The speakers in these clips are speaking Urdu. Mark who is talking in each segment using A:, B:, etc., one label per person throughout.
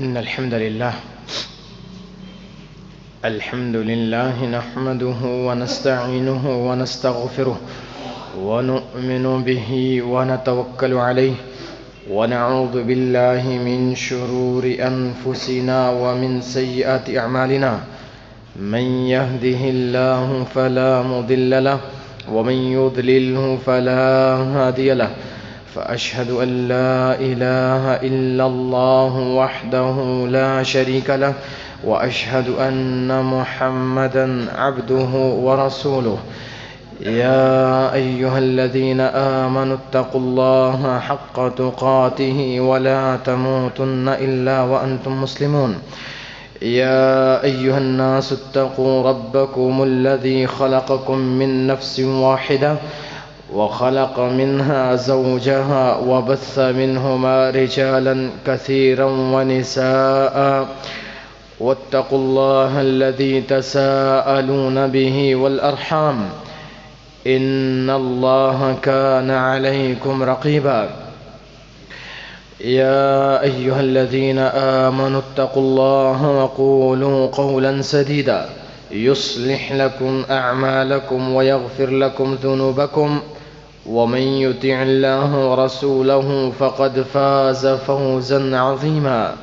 A: إن الحمد لله نحمده ونستعينه ونستغفره ونؤمن به ونتوكل عليه ونعوذ بالله من شرور أنفسنا ومن سيئات أعمالنا من يهده الله فلا مضل له ومن يضلله فلا هادي له فأشهد أن لا إله إلا الله وحده لا شريك له وأشهد أن محمدا عبده ورسوله يا أيها الذين آمنوا اتقوا الله حق تقاته ولا تموتن إلا وأنتم مسلمون يا أيها الناس اتقوا ربكم الذي خلقكم من نفس واحدة وخلق منها زوجها وبث منهما رجالا كثيرا ونساء واتقوا الله الذي تساءلون به والأرحام إن الله كان عليكم رقيبا يا أيها الذين آمنوا اتقوا الله وقولوا قولا سديدا يصلح لكم أعمالكم ويغفر لكم ذنوبكم ومن يطع الله ورسوله فقد فاز فوزا عظيما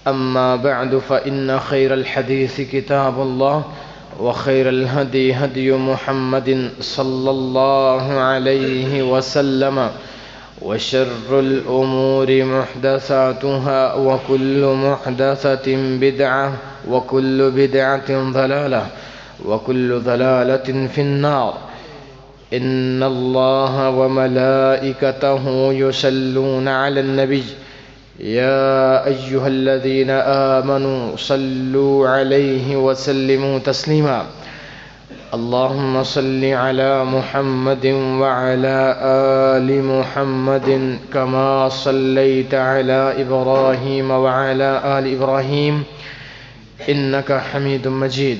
A: أما بعد فإن خير الحديث كتاب الله وخير الهدي هدي محمد صلى الله عليه وسلم وشر الأمور محدثاتها وكل محدثة بدعة وكل بدعة ضلالة وكل ضلالة في النار إن الله وملائكته يصلون على النبي يا أيها الذين آمنوا صلوا عليه وسلموا تسليما اللهم صل على محمد وعلى آل محمد كما صليت على إبراهيم وعلى آل إبراهيم إنك حميد مجيد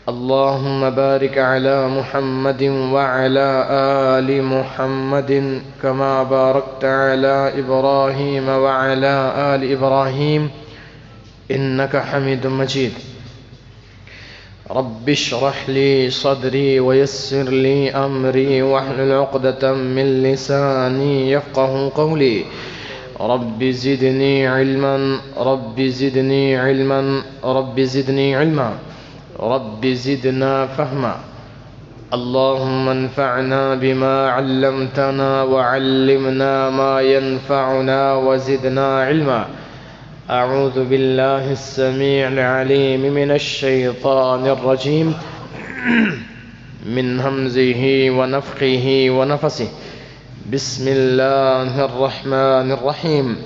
A: اللهم بارك على محمد وعلى آل محمد كما باركت على إبراهيم وعلى آل إبراهيم إنك حميد مجيد رب اشرح لي صدري ويسر لي أمري واحلل عقدة من لساني يفقه قولي رب زدني علما رب زدني علما رب زدني علما رب زدنا فهما اللهم انفعنا بما علمتنا وعلمنا ما ينفعنا وزدنا علما أعوذ بالله السميع العليم من الشيطان الرجيم من همزه ونفخه ونفسه بسم الله الرحمن الرحيم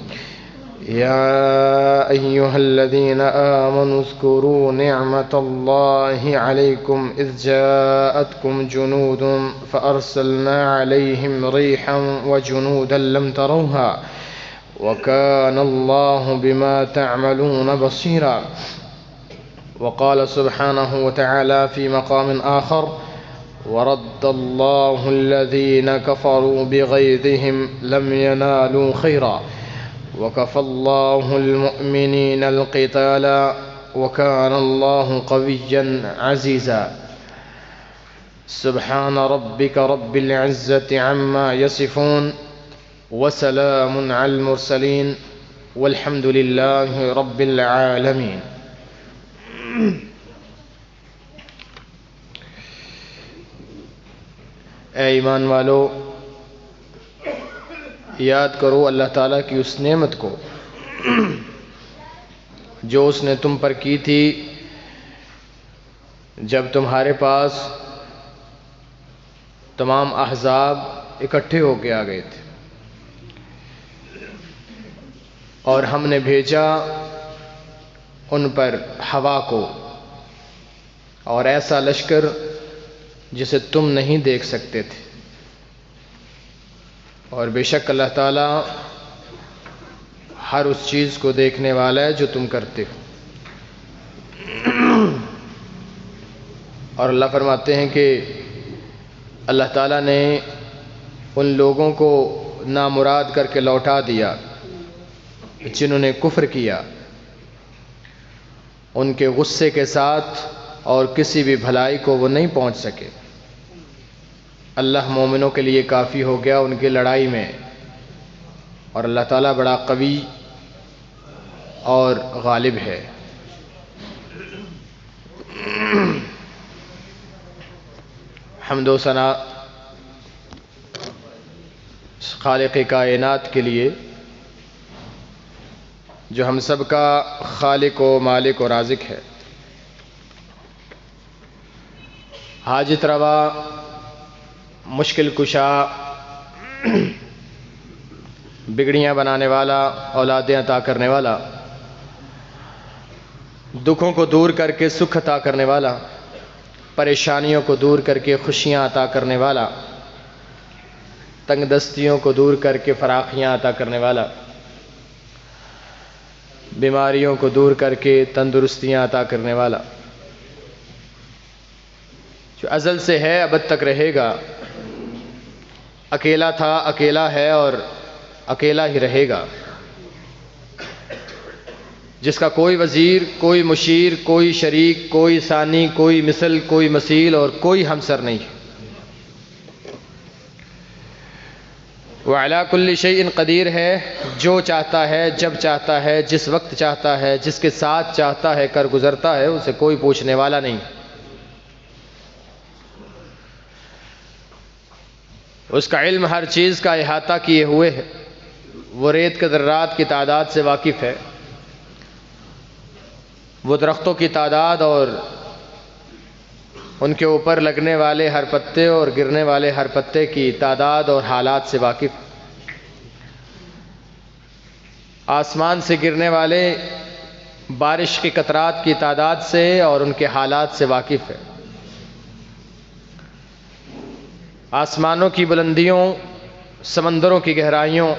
A: يا أيها الذين آمنوا اذكروا نعمة الله عليكم إذ جاءتكم جنود فأرسلنا عليهم ريحا وجنودا لم تروها وكان الله بما تعملون بصيرا وقال سبحانه وتعالى في مقام آخر ورد الله الذين كفروا بغيظهم لم ينالوا خيرا وكفى الله المؤمنين القتال وكان الله قويا عزيزا سبحان ربك رب العزة عما يصفون وسلام على المرسلين والحمد لله رب العالمين اے ایمان والو، یاد کرو اللہ تعالیٰ کی اس نعمت کو جو اس نے تم پر کی تھی جب تمہارے پاس تمام احزاب اکٹھے ہو کے آ گئے تھے اور ہم نے بھیجا ان پر ہوا کو اور ایسا لشکر جسے تم نہیں دیکھ سکتے تھے، اور بے شک اللہ تعالیٰ ہر اس چیز کو دیکھنے والا ہے جو تم کرتے ہو۔ اور اللہ فرماتے ہیں کہ اللہ تعالیٰ نے ان لوگوں کو نامراد کر کے لوٹا دیا جنہوں نے کفر کیا ان کے غصے کے ساتھ اور کسی بھی بھلائی کو وہ نہیں پہنچ سکے۔ اللہ مومنوں کے لیے کافی ہو گیا ان کی لڑائی میں، اور اللہ تعالیٰ بڑا قوی اور غالب ہے۔ حمد و ثنا خالق کائنات کے لیے جو ہم سب کا خالق و مالک و رازق ہے، حاجت روا، مشکل کشا، بگڑیاں بنانے والا، اولادیں عطا کرنے والا، دکھوں کو دور کر کے سکھ عطا کرنے والا، پریشانیوں کو دور کر کے خوشیاں عطا کرنے والا، تنگ دستیوں کو دور کر کے فراخیاں عطا کرنے والا، بیماریوں کو دور کر کے تندرستیاں عطا کرنے والا، جو ازل سے ہے ابد تک رہے گا، اکیلا تھا، اکیلا ہے اور اکیلا ہی رہے گا، جس کا کوئی وزیر، کوئی مشیر، کوئی شریک، کوئی ثانی، کوئی مثل، کوئی مثیل اور کوئی ہمسر نہیں۔ وَعَلَىٰ كُلِّ شَيْءٍ قدیر ہے، جو چاہتا ہے، جب چاہتا ہے، جس وقت چاہتا ہے، جس کے ساتھ چاہتا ہے کر گزرتا ہے، اسے کوئی پوچھنے والا نہیں۔ اس کا علم ہر چیز کا احاطہ کیے ہوئے ہے، وہ ریت کے ذرات کی تعداد سے واقف ہے، وہ درختوں کی تعداد اور ان کے اوپر لگنے والے ہر پتے اور گرنے والے ہر پتے کی تعداد اور حالات سے واقف ہے، آسمان سے گرنے والے بارش کے قطرات کی تعداد سے اور ان کے حالات سے واقف ہے، آسمانوں کی بلندیوں، سمندروں کی گہرائیوں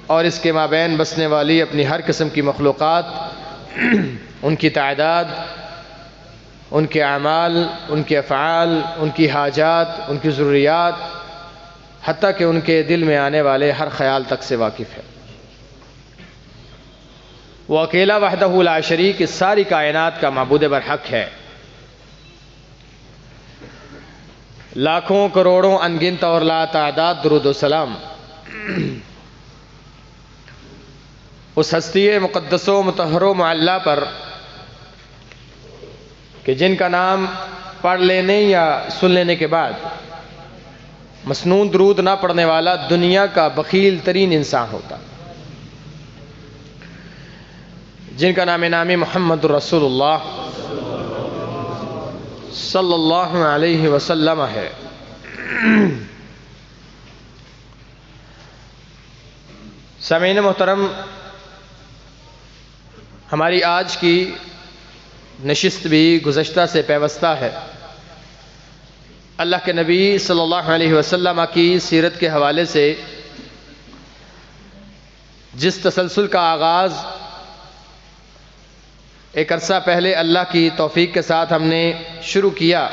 A: اور اس کے مابین بسنے والی اپنی ہر قسم کی مخلوقات، ان کی تعداد، ان کے اعمال، ان کے افعال، ان کی حاجات، ان کی ضروریات، حتیٰ کہ ان کے دل میں آنے والے ہر خیال تک سے واقف ہے۔ وہ اکیلا وحدہ لا شریک اس ساری کائنات کا معبود برحق ہے، لاکھوں کروڑوں انگنت اور لا تعداد درود و سلام اس ہستی مقدس و مطہر و معلی پر کہ جن کا نام پڑھ لینے یا سن لینے کے بعد مسنون درود نہ پڑھنے والا دنیا کا بخیل ترین انسان ہوتا، جن کا نام نامی محمد رسول اللہ صلی اللہ علیہ وسلم ہے۔ سامعین محترم، ہماری آج کی نشست بھی گزشتہ سے پیوستہ ہے۔ اللہ کے نبی صلی اللہ علیہ وسلم کی سیرت کے حوالے سے جس تسلسل کا آغاز ایک عرصہ پہلے اللہ کی توفیق کے ساتھ ہم نے شروع کیا،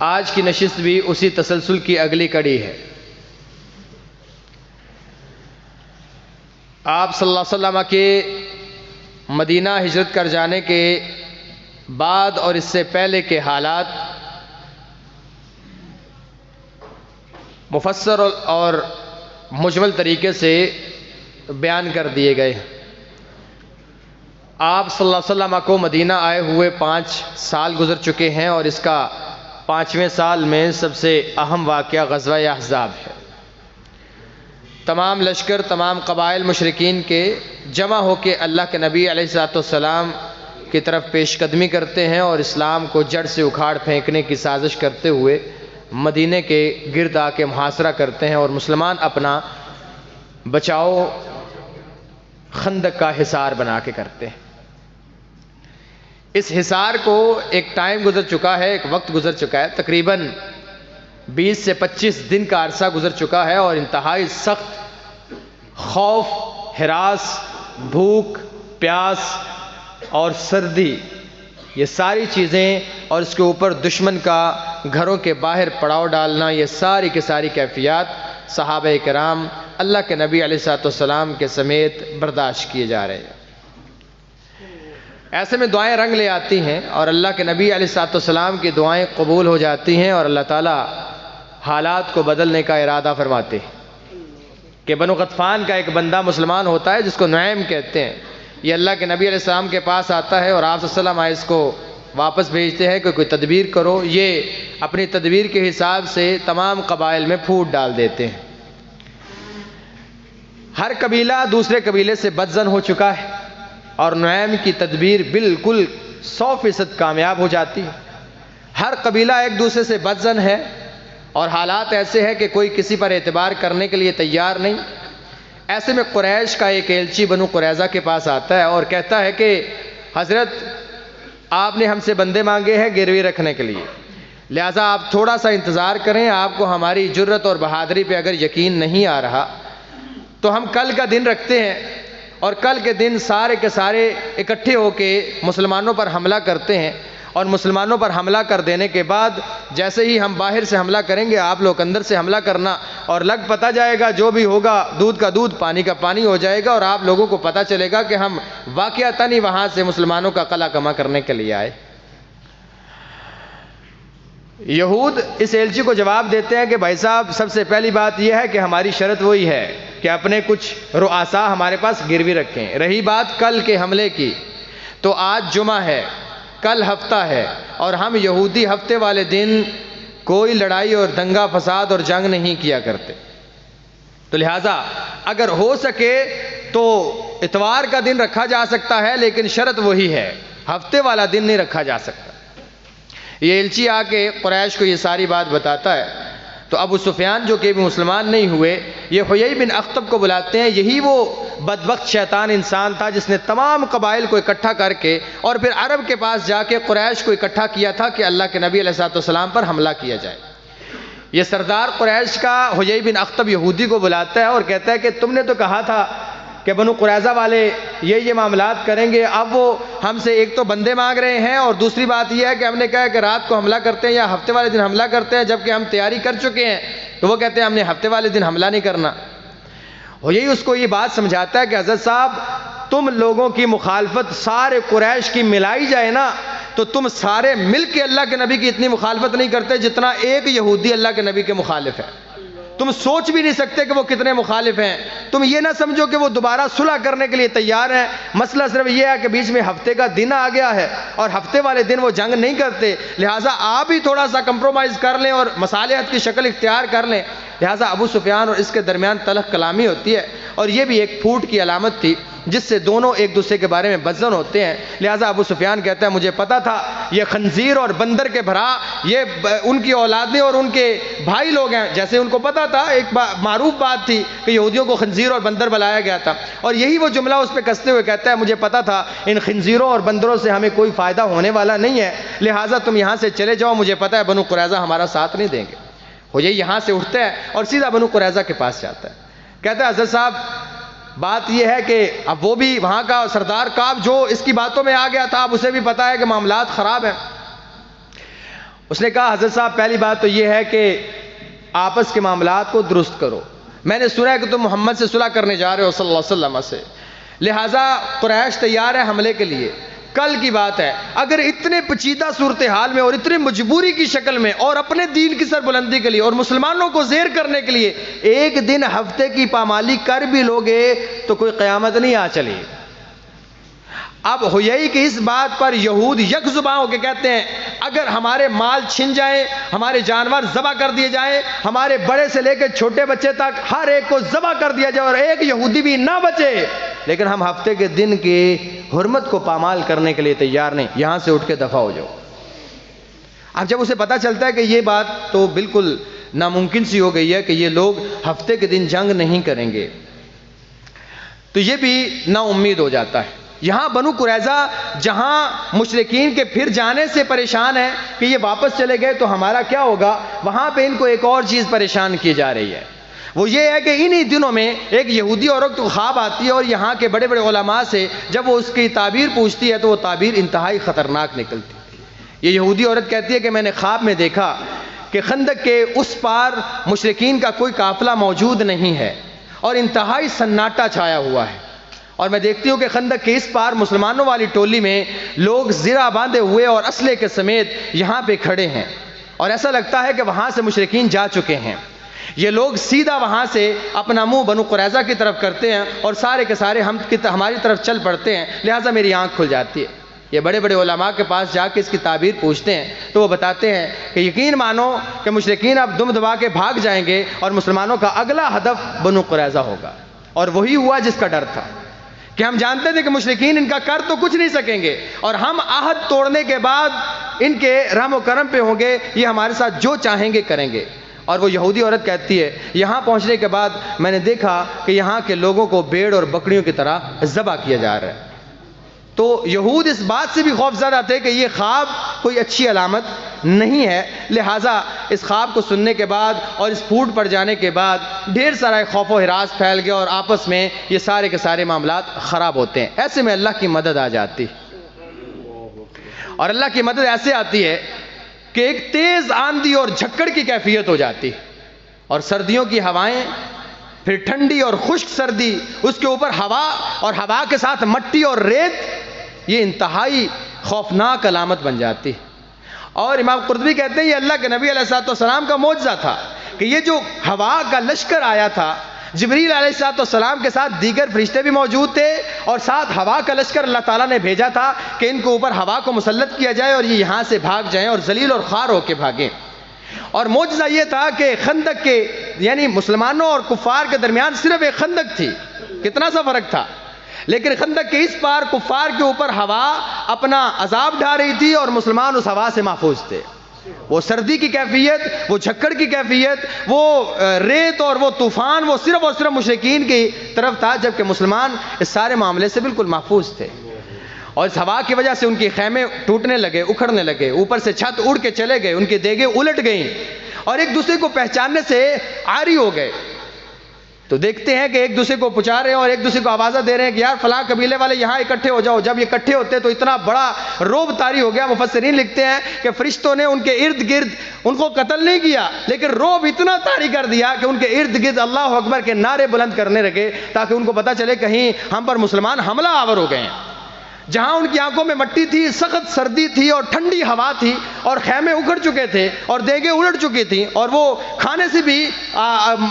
A: آج کی نشست بھی اسی تسلسل کی اگلی کڑی ہے۔ آپ صلی اللہ علیہ وسلم کے مدینہ ہجرت کر جانے کے بعد اور اس سے پہلے کے حالات مفصل اور مجمل طریقے سے بیان کر دیے گئے۔ آپ صلی اللہ علیہ وسلم کو مدینہ آئے ہوئے 5 سال گزر چکے ہیں، اور اس کا 5ویں سال میں سب سے اہم واقعہ غزوہ احزاب ہے۔ تمام لشکر، تمام قبائل مشرکین کے جمع ہو کے اللہ کے نبی علیہ الصلوۃ والسلام کی طرف پیش قدمی کرتے ہیں اور اسلام کو جڑ سے اکھاڑ پھینکنے کی سازش کرتے ہوئے مدینے کے گرد آ کے محاصرہ کرتے ہیں، اور مسلمان اپنا بچاؤ خندق کا حصار بنا کے کرتے ہیں۔ اس حصار کو ایک ٹائم گزر چکا ہے، ایک وقت گزر چکا ہے، تقریباً 20 سے 25 دن کا عرصہ گزر چکا ہے، اور انتہائی سخت خوف، ہراس، بھوک، پیاس اور سردی، یہ ساری چیزیں، اور اس کے اوپر دشمن کا گھروں کے باہر پڑاؤ ڈالنا، یہ ساری کی ساری کیفیات صحابہ کرام اللہ کے نبی علیہ الصلوۃ والسلام کے سمیت برداشت کیے جا رہے ہیں۔ ایسے میں دعائیں رنگ لے آتی ہیں اور اللہ کے نبی علیہ الصلوۃ والسلام کی دعائیں قبول ہو جاتی ہیں، اور اللہ تعالیٰ حالات کو بدلنے کا ارادہ فرماتے ہیں کہ بنو غطفان کا ایک بندہ مسلمان ہوتا ہے جس کو نعیم کہتے ہیں، یہ اللہ کے نبی علیہ السلام کے پاس آتا ہے اور آپ صلی اللہ علیہ وسلم اس کو واپس بھیجتے ہیں کہ کوئی تدبیر کرو۔ یہ اپنی تدبیر کے حساب سے تمام قبائل میں پھوٹ ڈال دیتے ہیں۔ ہر قبیلہ دوسرے قبیلے سے بدظن ہو چکا ہے اور نعیم کی تدبیر بالکل 100% کامیاب ہو جاتی ہے۔ ہر قبیلہ ایک دوسرے سے بدظن ہے اور حالات ایسے ہیں کہ کوئی کسی پر اعتبار کرنے کے لیے تیار نہیں۔ ایسے میں قریش کا ایک ایلچی بنو قریظہ کے پاس آتا ہے اور کہتا ہے کہ حضرت آپ نے ہم سے بندے مانگے ہیں گروی رکھنے کے لیے، لہٰذا آپ تھوڑا سا انتظار کریں، آپ کو ہماری جرت اور بہادری پہ اگر یقین نہیں آ رہا تو ہم کل کا دن رکھتے ہیں اور کل کے دن سارے کے سارے اکٹھے ہو کے مسلمانوں پر حملہ کرتے ہیں، اور مسلمانوں پر حملہ کر دینے کے بعد جیسے ہی ہم باہر سے حملہ کریں گے آپ لوگ اندر سے حملہ کرنا، اور لگ پتہ جائے گا جو بھی ہوگا دودھ کا دودھ پانی کا پانی ہو جائے گا، اور آپ لوگوں کو پتہ چلے گا کہ ہم واقعتاً ہی وہاں سے مسلمانوں کا قلع کما کرنے کے لیے آئے۔ یہود اس ایلچی کو جواب دیتے ہیں کہ بھائی صاحب سب سے پہلی بات یہ ہے کہ ہماری شرط وہی ہے کہ اپنے کچھ رؤسا ہمارے پاس گروی رکھیں۔ رہی بات کل کے حملے کی، تو آج جمعہ ہے، کل ہفتہ ہے، اور ہم یہودی ہفتے والے دن کوئی لڑائی اور دنگا فساد اور جنگ نہیں کیا کرتے، تو لہٰذا اگر ہو سکے تو اتوار کا دن رکھا جا سکتا ہے، لیکن شرط وہی ہے، ہفتے والا دن نہیں رکھا جا سکتا۔ یہ ایلچی آ کے قریش کو یہ ساری بات بتاتا ہے، تو ابو سفیان جو کہ بھی مسلمان نہیں ہوئے، یہ حیی بن اخطب کو بلاتے ہیں۔ یہی وہ بدبخت شیطان انسان تھا جس نے تمام قبائل کو اکٹھا کر کے اور پھر عرب کے پاس جا کے قریش کو اکٹھا کیا تھا کہ اللہ کے نبی علیہ الصلوۃ والسلام پر حملہ کیا جائے۔ یہ سردار قریش کا حیی بن اخطب یہودی کو بلاتا ہے اور کہتا ہے کہ تم نے تو کہا تھا کہ بنو قریظہ والے یہ معاملات کریں گے، اب وہ ہم سے ایک تو بندے مانگ رہے ہیں اور دوسری بات یہ ہے کہ ہم نے کہا کہ رات کو حملہ کرتے ہیں یا ہفتے والے دن حملہ کرتے ہیں، جبکہ ہم تیاری کر چکے ہیں، تو وہ کہتے ہیں ہم نے ہفتے والے دن حملہ نہیں کرنا۔ اور یہی اس کو یہ بات سمجھاتا ہے کہ حضرت صاحب تم لوگوں کی مخالفت سارے قریش کی ملائی جائے نا تو تم سارے مل کے اللہ کے نبی کی اتنی مخالفت نہیں کرتے جتنا ایک یہودی اللہ کے نبی کے مخالف ہے۔ تم سوچ بھی نہیں سکتے کہ وہ کتنے مخالف ہیں۔ تم یہ نہ سمجھو کہ وہ دوبارہ صلح کرنے کے لیے تیار ہیں، مسئلہ صرف یہ ہے کہ بیچ میں ہفتے کا دن آ گیا ہے اور ہفتے والے دن وہ جنگ نہیں کرتے، لہٰذا آپ ہی تھوڑا سا کمپرومائز کر لیں اور مصالحت کی شکل اختیار کر لیں۔ لہٰذا ابو سفیان اور اس کے درمیان تلخ کلامی ہوتی ہے، اور یہ بھی ایک پھوٹ کی علامت تھی جس سے دونوں ایک دوسرے کے بارے میں بدظن ہوتے ہیں۔ لہٰذا ابو سفیان کہتا ہے مجھے پتا تھا یہ خنزیر اور بندر کے بھرا یہ ان کی اولادیں اور ان کے بھائی لوگ ہیں، جیسے ان کو پتا تھا، ایک معروف بات تھی کہ یہودیوں کو خنزیر اور بندر بلایا گیا تھا، اور یہی وہ جملہ اس پہ کستے ہوئے کہتا ہے مجھے پتا تھا ان خنزیروں اور بندروں سے ہمیں کوئی فائدہ ہونے والا نہیں ہے، لہٰذا تم یہاں سے چلے جاؤ، مجھے پتا ہے بنو قریظہ ہمارا ساتھ نہیں دیں گے۔ وہ یہاں سے اٹھتا ہے اور سیدھا بنو قریظہ کے پاس جاتا ہے، کہتا ہے حضرت صاحب بات یہ ہے کہ اب وہ بھی وہاں کا سردار کعب جو اس کی باتوں میں آ گیا تھا، اب اسے بھی پتا ہے کہ معاملات خراب ہیں۔ اس نے کہا حضرت صاحب پہلی بات تو یہ ہے کہ آپس کے معاملات کو درست کرو، میں نے سنا ہے کہ تم محمد سے صلح کرنے جا رہے ہو صلی اللہ علیہ وسلم سے، لہٰذا قریش تیار ہے حملے کے لیے، کل کی بات ہے، اگر اتنے پیچیدہ صورتحال میں اور اتنی مجبوری کی شکل میں اور اپنے دین کی سربلندی کے لیے اور مسلمانوں کو زیر کرنے کے لیے ایک دن ہفتے کی پامالی کر بھی لوگے تو کوئی قیامت نہیں آ چلی۔ اب حیی کی اس بات پر یہود یک زباں ہو کے کہتے ہیں اگر ہمارے مال چھن جائیں، ہمارے جانور ذبح کر دیے جائیں، ہمارے بڑے سے لے کے چھوٹے بچے تک ہر ایک کو ذبح کر دیا جائے اور ایک یہودی بھی نہ بچے، لیکن ہم ہفتے کے دن کی حرمت کو پامال کرنے کے لیے تیار نہیں، یہاں سے اٹھ کے دفع ہو جاؤ۔ اب جب اسے پتا چلتا ہے کہ یہ بات تو بالکل ناممکن سی ہو گئی ہے کہ یہ لوگ ہفتے کے دن جنگ نہیں کریں گے، تو یہ بھی نا امید ہو جاتا ہے۔ یہاں بنو قریظہ جہاں مشرکین کے پھر جانے سے پریشان ہے کہ یہ واپس چلے گئے تو ہمارا کیا ہوگا، وہاں پہ ان کو ایک اور چیز پریشان کی جا رہی ہے، وہ یہ ہے کہ انہی دنوں میں ایک یہودی عورت کو خواب آتی ہے اور یہاں کے بڑے بڑے علماء سے جب وہ اس کی تعبیر پوچھتی ہے تو وہ تعبیر انتہائی خطرناک نکلتی ہے۔ یہ یہودی عورت کہتی ہے کہ میں نے خواب میں دیکھا کہ خندق کے اس پار مشرکین کا کوئی قافلہ موجود نہیں ہے اور انتہائی سناٹا چھایا ہوا ہے، اور میں دیکھتی ہوں کہ خندق کے اس پار مسلمانوں والی ٹولی میں لوگ زرہ باندھے ہوئے اور اسلحے کے سمیت یہاں پہ کھڑے ہیں، اور ایسا لگتا ہے کہ وہاں سے مشرکین جا چکے ہیں۔ یہ لوگ سیدھا وہاں سے اپنا منہ بنو قریظہ کی طرف کرتے ہیں اور سارے کے سارے ہماری طرف چل پڑتے ہیں، لہٰذا میری آنکھ کھل جاتی ہے۔ یہ بڑے بڑے علماء کے پاس جا کے اس کی تعبیر پوچھتے ہیں تو وہ بتاتے ہیں کہ یقین مانو کہ مشرکین اب دم دبا کے بھاگ جائیں گے اور مسلمانوں کا اگلا ہدف بنو قریظہ ہوگا، اور وہی ہوا جس کا ڈر تھا کہ ہم جانتے تھے کہ مشرکین ان کا کر تو کچھ نہیں سکیں گے، اور ہم عہد توڑنے کے بعد ان کے رحم و کرم پہ ہوں گے، یہ ہمارے ساتھ جو چاہیں گے کریں گے۔ اور وہ یہودی عورت کہتی ہے یہاں پہنچنے کے بعد میں نے دیکھا کہ یہاں کے لوگوں کو بھیڑ اور بکریوں کی طرح ذبح کیا جا رہا ہے۔ تو یہود اس بات سے بھی خوف زدہ تھے کہ یہ خواب کوئی اچھی علامت نہیں ہے، لہٰذا اس خواب کو سننے کے بعد اور اس پھوٹ پڑ جانے کے بعد ڈھیر سارا خوف و ہراس پھیل گیا اور آپس میں یہ سارے کے سارے معاملات خراب ہوتے ہیں۔ ایسے میں اللہ کی مدد آ جاتی، اور اللہ کی مدد ایسے آتی ہے کہ ایک تیز آندھی اور جھکڑ کی کیفیت ہو جاتی، اور سردیوں کی ہوائیں، پھر ٹھنڈی اور خشک سردی، اس کے اوپر ہوا، اور ہوا کے ساتھ مٹی اور ریت، یہ انتہائی خوفناک علامت بن جاتی۔ اور امام قرطبی کہتے ہیں یہ اللہ کے نبی علیہ السلام کا معجزہ تھا کہ یہ جو ہوا کا لشکر آیا تھا، جبریل علیہ السلام کے ساتھ دیگر فرشتے بھی موجود تھے، اور ساتھ ہوا کا لشکر اللہ تعالیٰ نے بھیجا تھا کہ ان کے اوپر ہوا کو مسلط کیا جائے اور یہ یہاں سے بھاگ جائیں اور ذلیل اور خوار ہو کے بھاگیں۔ اور معجزہ یہ تھا کہ خندق کے یعنی مسلمانوں اور کفار کے درمیان صرف ایک خندق تھی، کتنا سا فرق تھا، لیکن خندق کے اس پار کفار کے اوپر ہوا اپنا عذاب ڈھا رہی تھی اور مسلمان اس ہوا سے محفوظ تھے۔ وہ سردی کی کیفیت، وہ جھکڑ کی کیفیت، وہ ریت اور وہ طوفان، وہ صرف اور صرف مشرکین کی طرف تھا، جبکہ مسلمان اس سارے معاملے سے بالکل محفوظ تھے۔ اور اس ہوا کی وجہ سے ان کے خیمے ٹوٹنے لگے، اکھڑنے لگے، اوپر سے چھت اڑ کے چلے گئے، ان کی دیگیں الٹ گئیں اور ایک دوسرے کو پہچاننے سے عاری ہو گئے۔ تو دیکھتے ہیں کہ ایک دوسرے کو پچا رہے ہیں اور ایک دوسرے کو آوازہ دے رہے ہیں کہ یار فلاں قبیلے والے یہاں اکٹھے ہو جاؤ۔ جب یہ اکٹھے ہوتے تو اتنا بڑا رعب طاری ہو گیا، مفسرین لکھتے ہیں کہ فرشتوں نے ان کے ارد گرد ان کو قتل نہیں کیا، لیکن رعب اتنا طاری کر دیا کہ ان کے ارد گرد اللہ اکبر کے نعرے بلند کرنے لگے تاکہ ان کو پتہ چلے کہیں ہم پر مسلمان حملہ آور ہو گئے ہیں۔ جہاں ان کی آنکھوں میں مٹی تھی، سخت سردی تھی اور ٹھنڈی ہوا تھی اور خیمے اکھڑ چکے تھے اور دیگیں الٹ چکی تھیں اور وہ کھانے سے بھی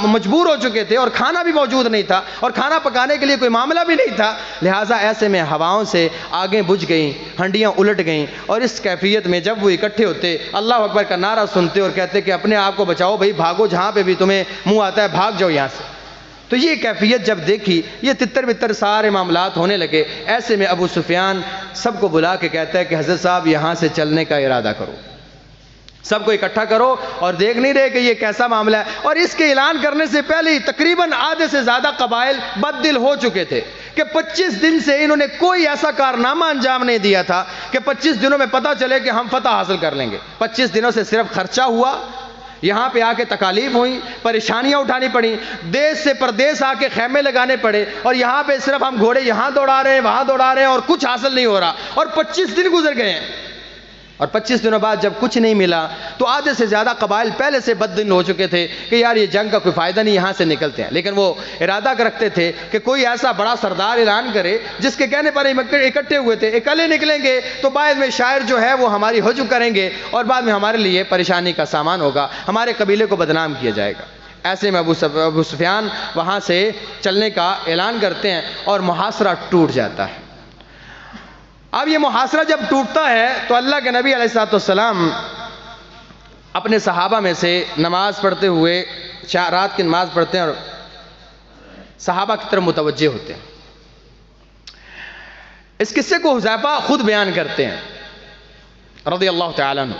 A: مجبور ہو چکے تھے اور کھانا بھی موجود نہیں تھا اور کھانا پکانے کے لیے کوئی معاملہ بھی نہیں تھا، لہٰذا ایسے میں ہواؤں سے آگیں بجھ گئیں، ہنڈیاں الٹ گئیں، اور اس کیفیت میں جب وہ اکٹھے ہوتے اللہ اکبر کا نعرہ سنتے اور کہتے کہ اپنے آپ کو بچاؤ بھائی، بھاگو، جہاں پہ بھی تمہیں منہ آتا ہے بھاگ جاؤ یہاں سے۔ تو یہ کیفیت جب دیکھی، یہ تتر بتر سارے معاملات ہونے لگے۔ ایسے میں ابو سفیان سب کو بلا کے کہتا ہے کہ حضرت صاحب یہاں سے چلنے کا ارادہ کرو، سب کو اکٹھا کرو، اور دیکھ نہیں رہے کہ یہ کیسا معاملہ ہے۔ اور اس کے اعلان کرنے سے پہلے ہی تقریباً آدھے سے زیادہ قبائل بد دل ہو چکے تھے کہ 25 دن سے انہوں نے کوئی ایسا کارنامہ انجام نہیں دیا تھا کہ 25 دنوں میں پتہ چلے کہ ہم فتح حاصل کر لیں گے۔ 25 دنوں سے صرف خرچہ ہوا، یہاں پہ آ کے تکالیف ہوئیں، پریشانیاں اٹھانی پڑیں، دیش سے پردیس آ کے خیمے لگانے پڑے، اور یہاں پہ صرف ہم گھوڑے یہاں دوڑا رہے ہیں وہاں دوڑا رہے ہیں اور کچھ حاصل نہیں ہو رہا، اور 25 دن گزر گئے ہیں۔ اور 25 دنوں بعد جب کچھ نہیں ملا تو آدھے سے زیادہ قبائل پہلے سے بد دل ہو چکے تھے کہ یار یہ جنگ کا کوئی فائدہ نہیں، یہاں سے نکلتے ہیں۔ لیکن وہ ارادہ رکھتے تھے کہ کوئی ایسا بڑا سردار اعلان کرے جس کے کہنے پر اکٹھے ہوئے تھے، اکلے نکلیں گے تو بعد میں شاعر جو ہے وہ ہماری ہجو کریں گے اور بعد میں ہمارے لیے پریشانی کا سامان ہوگا، ہمارے قبیلے کو بدنام کیا جائے گا۔ ایسے میں ابو سفیان وہاں سے چلنے کا اعلان کرتے ہیں اور محاصرہ ٹوٹ جاتا ہے۔ اب یہ محاصرہ جب ٹوٹتا ہے تو اللہ کے نبی علیہ السلام اپنے صحابہ میں سے نماز پڑھتے ہوئے، رات کی نماز پڑھتے ہیں اور صحابہ کی طرف متوجہ ہوتے ہیں۔ اس قصے کو حذیفہ خود بیان کرتے ہیں رضی اللہ تعالیٰ عنہ۔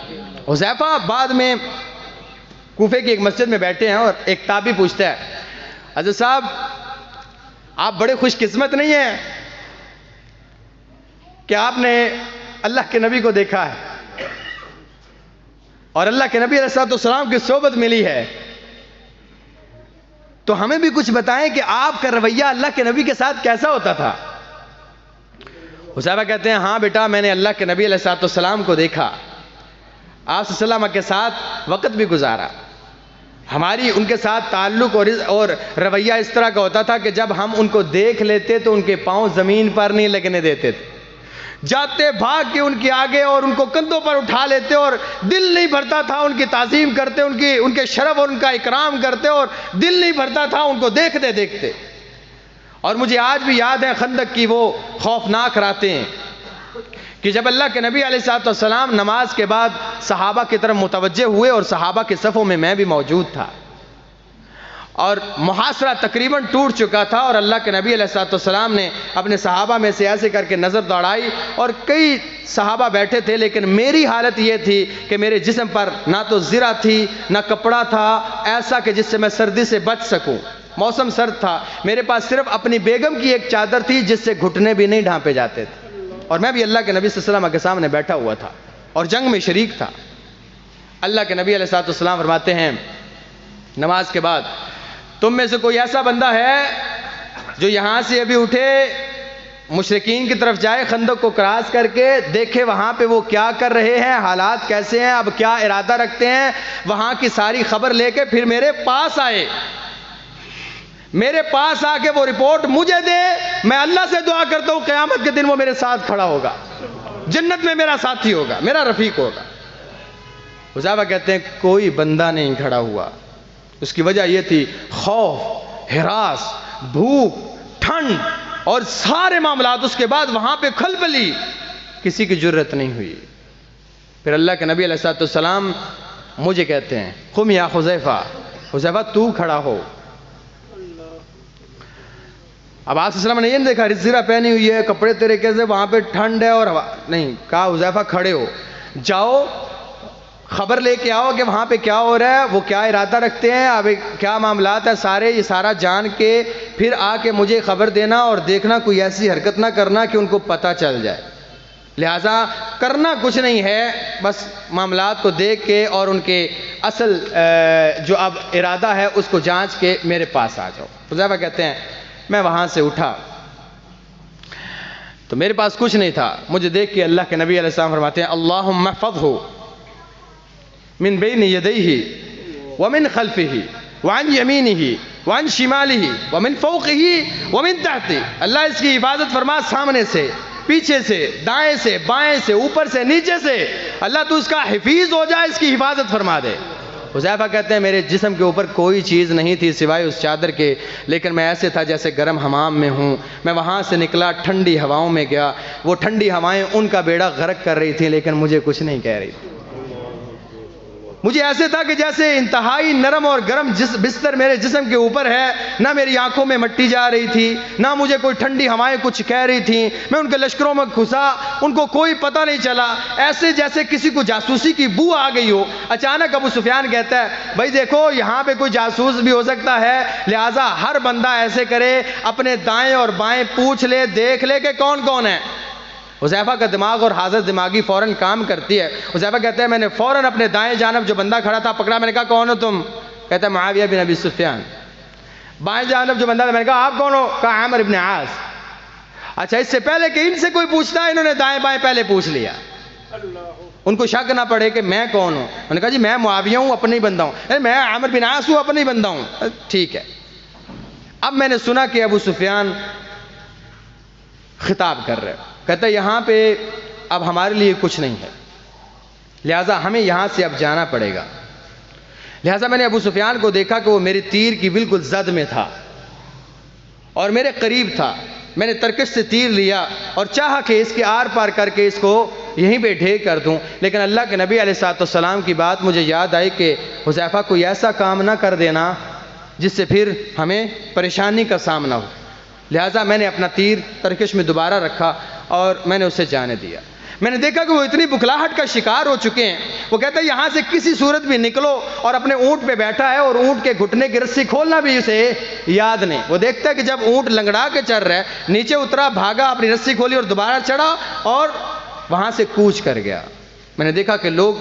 A: حذیفہ بعد میں کوفے کی ایک مسجد میں بیٹھے ہیں اور ایک تابعی پوچھتا ہے، حضرت صاحب آپ بڑے خوش قسمت نہیں ہیں کہ آپ نے اللہ کے نبی کو دیکھا ہے اور اللہ کے نبی علیہ السلام کی صحبت ملی ہے، تو ہمیں بھی کچھ بتائیں کہ آپ کا رویہ اللہ کے نبی کے ساتھ کیسا ہوتا تھا۔ حذیفہ کہتے ہیں ہاں بیٹا، میں نے اللہ کے نبی علیہ السلام کو دیکھا، آپ صلی اللہ علیہ وسلم کے ساتھ وقت بھی گزارا. ہماری ان کے ساتھ تعلق اور رویہ اس طرح کا ہوتا تھا کہ جب ہم ان کو دیکھ لیتے تو ان کے پاؤں زمین پر نہیں لگنے دیتے تھے. جاتے بھاگ کے ان کے آگے اور ان کو کندھوں پر اٹھا لیتے اور دل نہیں بھرتا تھا ان کی تعظیم کرتے, ان کے شرف اور ان کا اکرام کرتے اور دل نہیں بھرتا تھا ان کو دیکھتے دیکھتے. اور مجھے آج بھی یاد ہے خندق کی وہ خوفناک راتیں کہ جب اللہ کے نبی علیہ الصلوۃ والسلام نماز کے بعد صحابہ کی طرف متوجہ ہوئے اور صحابہ کے صفوں میں بھی موجود تھا اور محاصرہ تقریباً ٹوٹ چکا تھا, اور اللہ کے نبی علیہ الصلوۃ والسلام نے اپنے صحابہ میں سے ایسے کر کے نظر دوڑائی اور کئی صحابہ بیٹھے تھے, لیکن میری حالت یہ تھی کہ میرے جسم پر نہ تو زرہ تھی نہ کپڑا تھا ایسا کہ جس سے میں سردی سے بچ سکوں. موسم سرد تھا, میرے پاس صرف اپنی بیگم کی ایک چادر تھی جس سے گھٹنے بھی نہیں ڈھانپے جاتے تھے, اور میں بھی اللہ کے نبی صلی اللہ علیہ وسلم کے سامنے بیٹھا ہوا تھا اور جنگ میں شریک تھا. اللہ کے نبی علیہ الصلوۃ والسلام فرماتے ہیں نماز کے بعد, تم میں سے کوئی ایسا بندہ ہے جو یہاں سے ابھی اٹھے مشرکین کی طرف جائے, خندق کو کراس کر کے دیکھے وہاں پہ وہ کیا کر رہے ہیں, حالات کیسے ہیں, اب کیا ارادہ رکھتے ہیں, وہاں کی ساری خبر لے کے پھر میرے پاس آئے, میرے پاس آ کے وہ رپورٹ مجھے دے. میں اللہ سے دعا کرتا ہوں قیامت کے دن وہ میرے ساتھ کھڑا ہوگا, جنت میں میرا ساتھی ہوگا, میرا رفیق ہوگا. حذیفہ کہتے ہیں کوئی بندہ نہیں کھڑا ہوا. اس کی وجہ یہ تھی خوف, ہراس, بھوک, ٹھنڈ اور سارے معاملات. اس کے بعد وہاں پہ کھلبلی, کسی کی جرت نہیں ہوئی. پھر اللہ کے نبی علیہ الصلوۃ والسلام مجھے کہتے ہیں قم یا حذیفہ, حذیفہ تو کھڑا ہو. اب آپ صلی اللہ علیہ وسلم نے یہ نہیں دیکھا زرہ پہنی ہوئی ہے, کپڑے تیرے کیسے, وہاں پہ ٹھنڈ ہے اور نہیں, کہا حذیفہ کھڑے ہو, جاؤ خبر لے کے آؤ کہ وہاں پہ کیا ہو رہا ہے, وہ کیا ارادہ رکھتے ہیں, اب کیا معاملات ہیں سارے, یہ سارا جان کے پھر آ کے مجھے خبر دینا, اور دیکھنا کوئی ایسی حرکت نہ کرنا کہ ان کو پتہ چل جائے. لہٰذا کرنا کچھ نہیں ہے, بس معاملات کو دیکھ کے اور ان کے اصل جو اب ارادہ ہے اس کو جانچ کے میرے پاس آ جاؤ. حذیفہ کہتے ہیں میں وہاں سے اٹھا تو میرے پاس کچھ نہیں تھا. مجھے دیکھ کے اللہ کے نبی علیہ السلام فرماتے ہیں اللہم احفظہ من بین یدیہ ومن خلفہ وعن یمینہ وعن شمالہ ومن فوقہ ومن تحتہ. اللہ اس کی حفاظت فرما سامنے سے, پیچھے سے, دائیں سے, بائیں سے, اوپر سے, نیچے سے. اللہ تو اس کا حفیظ ہو جائے, اس کی حفاظت فرما دے. حذیفہ کہتے ہیں میرے جسم کے اوپر کوئی چیز نہیں تھی سوائے اس چادر کے, لیکن میں ایسے تھا جیسے گرم حمام میں ہوں. میں وہاں سے نکلا, ٹھنڈی ہواؤں میں گیا, وہ ٹھنڈی ہوائیں ان کا بیڑا غرق کر رہی تھیں لیکن مجھے کچھ نہیں کہہ رہی تھی. مجھے ایسے تھا کہ جیسے انتہائی نرم اور گرم بستر میرے جسم کے اوپر ہے, نہ میری آنکھوں میں مٹی جا رہی تھی, نہ مجھے کوئی ٹھنڈی ہوائیں کچھ کہہ رہی تھیں. میں ان کے لشکروں میں گھسا, ان کو کوئی پتہ نہیں چلا, ایسے جیسے کسی کو جاسوسی کی بو آ گئی ہو. اچانک ابو سفیان کہتا ہے بھائی دیکھو یہاں پہ کوئی جاسوس بھی ہو سکتا ہے, لہٰذا ہر بندہ ایسے کرے اپنے دائیں اور بائیں پوچھ لے, دیکھ لے کہ کون کون ہے. حذیفہ کا دماغ اور حاضر دماغی فوراً کام کرتی ہے. حذیفہ کہتے ہیں میں نے فوراً اپنے دائیں جانب جو بندہ کھڑا تھا پکڑا, میں نے کہا کون ہو تم؟ کہتا ہے معاویہ بن ابی سفیان. بائیں جانب جو بندہ تھا میں نے کہا آپ کون ہو؟ کہا عامر بن عاص. اچھا اس سے پہلے کہ ان سے کوئی پوچھتا ہے انہوں نے دائیں بائیں پہلے پوچھ لیا, ان کو شک نہ پڑے کہ میں کون ہوں. میں نے کہا جی میں معاویہ ہوں, اپنا ہی بندہ ہوں. میں عامر بن عاص ہوں, اپنا ہی بندہ ہوں. ٹھیک ہے. اب میں نے سنا کہ ابو سفیان خطاب کر رہے, کہتا ہے یہاں پہ اب ہمارے لیے کچھ نہیں ہے, لہٰذا ہمیں یہاں سے اب جانا پڑے گا. لہٰذا میں نے ابو سفیان کو دیکھا کہ وہ میری تیر کی بالکل زد میں تھا اور میرے قریب تھا. میں نے ترکش سے تیر لیا اور چاہا کہ اس کے آر پار کر کے اس کو یہیں پہ ڈھیر کر دوں, لیکن اللہ کے نبی علیہ الصلوۃ والسلام کی بات مجھے یاد آئی کہ حذیفہ کوئی ایسا کام نہ کر دینا جس سے پھر ہمیں پریشانی کا سامنا ہو. لہٰذا میں نے اپنا تیر ترکش میں دوبارہ رکھا اور میں نے اسے جانے دیا. میں نے دیکھا کہ وہ اتنی بکلاہٹ کا شکار ہو چکے ہیں. وہ کہتا ہے یہاں سے کسی صورت بھی نکلو, اور اپنے اونٹ پہ بیٹھا ہے اور اونٹ کے گھٹنے کی رسی کھولنا بھی اسے یاد نہیں. وہ دیکھتا ہے کہ جب اونٹ لنگڑا کے چل رہا ہے, نیچے اترا, بھاگا, اپنی رسی کھولی اور دوبارہ چڑھا اور وہاں سے کوچ کر گیا. میں نے دیکھا کہ لوگ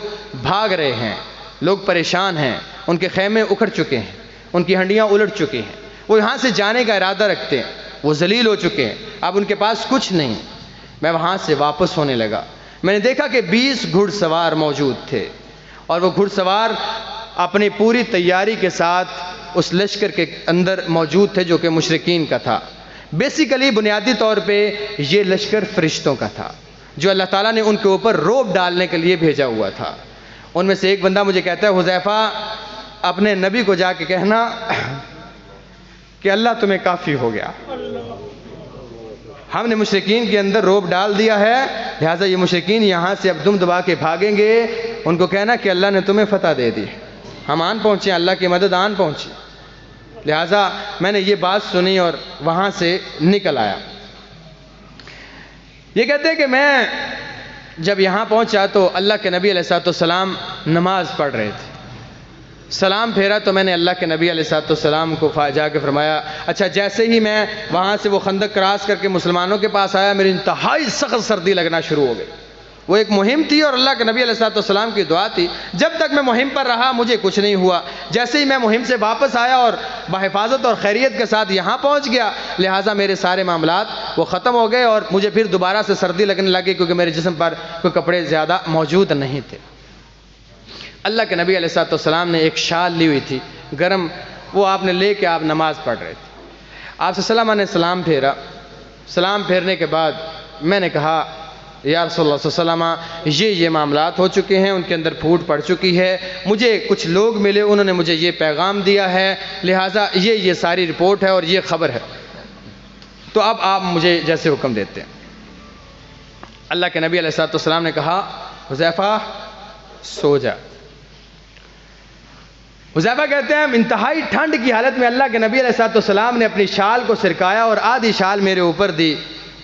A: بھاگ رہے ہیں, لوگ پریشان ہیں, ان کے خیمے اکھڑ چکے ہیں, ان کی ہنڈیاں الٹ چکی ہیں. وہ یہاں سے جانے کا ارادہ رکھتے ہیں, وہ ذلیل ہو چکے ہیں, اب ان کے پاس کچھ نہیں. میں وہاں سے واپس ہونے لگا. میں نے دیکھا کہ 20 گھڑ سوار موجود تھے, اور وہ گھڑ سوار اپنی پوری تیاری کے ساتھ اس لشکر کے اندر موجود تھے جو کہ مشرکین کا تھا۔ بیسیکلی بنیادی طور پہ یہ لشکر فرشتوں کا تھا جو اللہ تعالیٰ نے ان کے اوپر روب ڈالنے کے لیے بھیجا ہوا تھا۔ ان میں سے ایک بندہ مجھے کہتا ہے، حذیفہ اپنے نبی کو جا کے کہنا کہ اللہ تمہیں کافی ہو گیا، ہم نے مشرکین کے اندر روب ڈال دیا ہے، لہٰذا یہ مشرکین یہاں سے اب دم دبا کے بھاگیں گے، ان کو کہنا کہ اللہ نے تمہیں فتح دے دی، ہم آن پہنچے، اللہ کی مدد آن پہنچی۔ لہٰذا میں نے یہ بات سنی اور وہاں سے نکل آیا۔ یہ کہتے ہیں کہ میں جب یہاں پہنچا تو اللہ کے نبی علیہ السلام نماز پڑھ رہے تھے۔ سلام پھیرا تو میں نے اللہ کے نبی علیہ السلام کو جا کے فرمایا، اچھا جیسے ہی میں وہاں سے وہ خندق کراس کر کے مسلمانوں کے پاس آیا، میری انتہائی سخت سردی لگنا شروع ہو گئی۔ وہ ایک مہم تھی اور اللہ کے نبی علیہ السلام کی دعا تھی، جب تک میں مہم پر رہا مجھے کچھ نہیں ہوا، جیسے ہی میں مہم سے واپس آیا اور بحفاظت اور خیریت کے ساتھ یہاں پہنچ گیا، لہٰذا میرے سارے معاملات وہ ختم ہو گئے اور مجھے پھر دوبارہ سے سردی لگنے لگی کیونکہ میرے جسم پر کوئی کپڑے زیادہ موجود نہیں تھے۔ اللہ کے نبی علیہ السلام نے ایک شال لی ہوئی تھی گرم، وہ آپ نے لے کے آپ نماز پڑھ رہے تھے۔ آپ صلی اللہ علیہ وسلم نے سلام پھیرا، سلام پھیرنے کے بعد میں نے کہا، یا رسول اللہ صلی اللہ علیہ وسلم یہ معاملات ہو چکے ہیں، ان کے اندر پھوٹ پڑ چکی ہے، مجھے کچھ لوگ ملے، انہوں نے مجھے یہ پیغام دیا ہے، لہٰذا یہ ساری رپورٹ ہے اور یہ خبر ہے، تو اب آپ مجھے جیسے حکم دیتے ہیں۔ اللہ کے نبی علیہ السلام نے کہا، حذیفہ سو جا۔ حذیفہ کہتے ہیں انتہائی ٹھنڈ کی حالت میں اللہ کے نبی علیہ السلام نے اپنی شال کو سرکایا اور آدھی شال میرے اوپر دی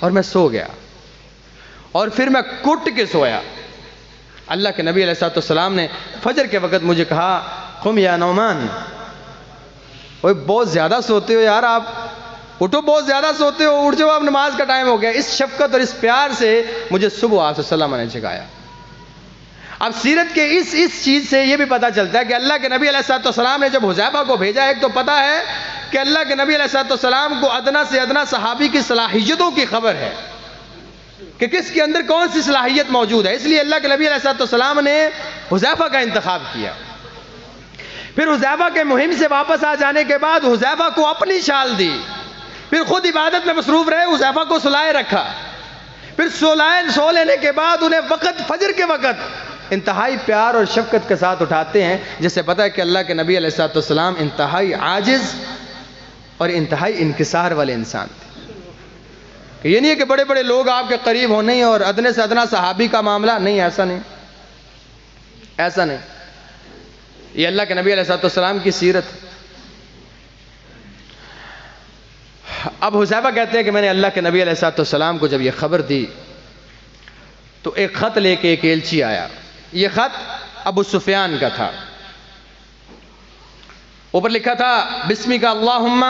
A: اور میں سو گیا، اور پھر میں کٹ کے سویا۔ اللہ کے نبی علیہ السلام نے فجر کے وقت مجھے کہا، قم یا نعمان، اوہ بہت زیادہ سوتے ہو یار، آپ اٹھو، بہت زیادہ سوتے ہو، اٹھ جاؤ، اب نماز کا ٹائم ہو گیا۔ اس شفقت اور اس پیار سے مجھے صبح آپ صلی اللہ علیہ وسلم نے جگایا۔ اب سیرت کے اس چیز سے یہ بھی پتہ چلتا ہے کہ اللہ کے نبی علیہ السلام نے جب حذیفہ کو بھیجا، ایک تو پتہ ہے کہ اللہ کے نبی علیہ السلام کو ادنا سے ادنا صحابی کی صلاحیتوں کی خبر ہے کہ کس کے اندر کون سی صلاحیت موجود ہے، اس لیے اللہ کے نبی علیہ السلام نے حذیفہ کا انتخاب کیا۔ پھر حذیفہ کے مہم سے واپس آ جانے کے بعد حذیفہ کو اپنی شال دی، پھر خود عبادت میں مصروف رہے، حذیفہ کو سلائے رکھا، پھر سو لینے کے بعد انہیں وقت فجر کے وقت انتہائی پیار اور شفقت کے ساتھ اٹھاتے ہیں، جس سے پتہ ہے کہ اللہ کے نبی علیہ السلام انتہائی عاجز اور انتہائی انکسار والے انسان تھے۔ کہ یہ نہیں ہے کہ بڑے بڑے لوگ آپ کے قریب ہو نہیں اور ادنے سے ادنا صحابی کا معاملہ نہیں، ایسا نہیں، ایسا نہیں، یہ اللہ کے نبی علیہ السلام کی سیرت۔ اب حذیفہ کہتے ہیں کہ میں نے اللہ کے نبی علیہ السلام کو جب یہ خبر دی تو ایک خط لے کے ایک ایلچی آیا، یہ خط ابو سفیان کا تھا، اوپر لکھا تھا، بسمک اللہم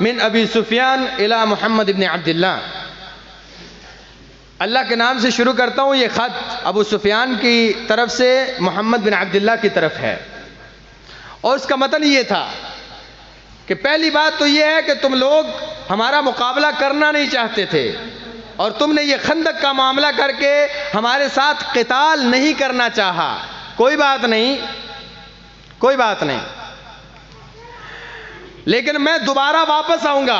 A: من ابی سفیان الی محمد ابن عبداللہ، اللہ کے نام سے شروع کرتا ہوں، یہ خط ابو سفیان کی طرف سے محمد بن عبداللہ کی طرف ہے، اور اس کا متن یہ تھا کہ پہلی بات تو یہ ہے کہ تم لوگ ہمارا مقابلہ کرنا نہیں چاہتے تھے اور تم نے یہ خندق کا معاملہ کر کے ہمارے ساتھ قتال نہیں کرنا چاہا، کوئی بات نہیں، کوئی بات نہیں، لیکن میں دوبارہ واپس آؤں گا